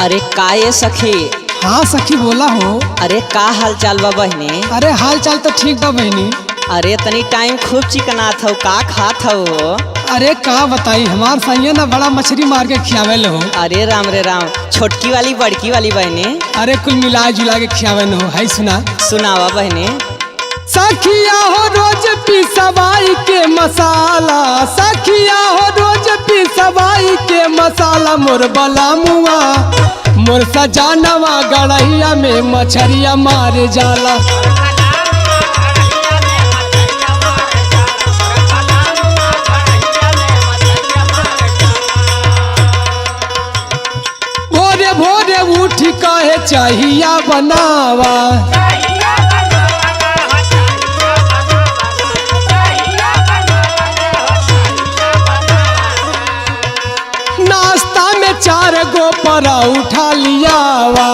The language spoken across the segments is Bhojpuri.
अरे का ये सखी। हाँ सखी बोला हो। अरे का हाल चाल बा बहनी। अरे हाल चाल तो ठीक बा बहनी। अरे तनी टाइम खूब चिकनात हो, का खात हो। अरे का बताई हमार सैया ना बड़ा मछली मार के खियावे हो। अरे राम रे राम, छोटकी वाली बड़की वाली बहनी। अरे कुल मिला जुला के खियावे हो। है सुना सुनावा बहनी। सखिया हो रोज पिसवाई के मसाला, सखिया हो रोज पिसवाई के मसाला। मोर बला मुआ मोर सजानवा गड़ैया में मछरिया मारे जाला। भोरे भोरे उठ कहे चाहिया बनावा, नाश्ता में 4 गो पराठा लियावा।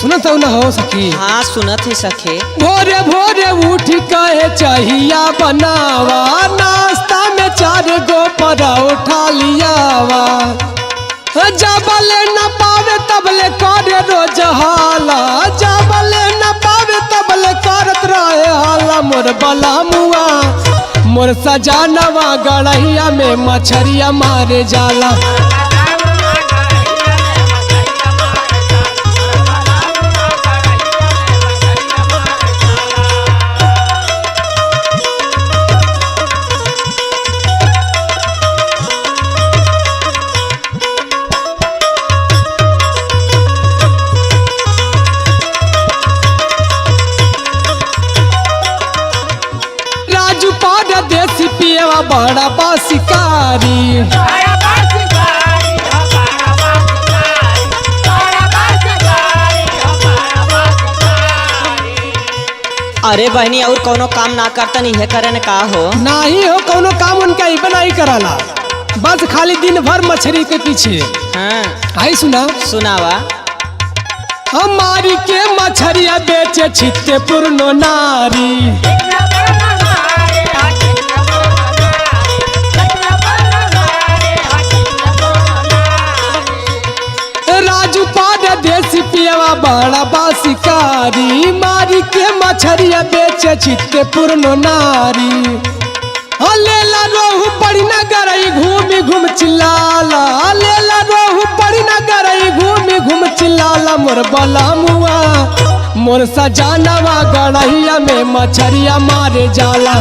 सुनत हो ना हो सखी। हाँ सुनत ही सखी। भोरे भोरे उठ कहे चाहिया बनावा, नाश्ता में 4 गो पराठा लियावा। जबले न पावे तबले करे रोज हाला, जबले न पावे तबले करत रहे हाला। मोर बला मुआ मोर सजानवा गड़ैया में मछरिया मारे जाला। देसी पियवा बड़ा बासिकारी, अरे बहनी और कोनो काम ना करता नहीं है करे न का हो। नहीं हो कोनो काम उनका ही बनाई कराला, बस खाली दिन भर मछली के पीछे। हाँ आई सुना सुनावा। हमारी के मछरिया बेचे छिते पुरनो नारी। राजू पाड़ा देसी पियवा बड़ा बासिकारी, मारी के मछरिया बेचे छिते पुरनो नारी। लेला रोहू पड़ी न गरई घूमी घूम चिल्लाला, लेला रोहू पड़ी न गरई घूमी घूम चिल्लाला। मोर बला मुआ मोर सजानवा गड़ैया में मछरिया मारे जाला।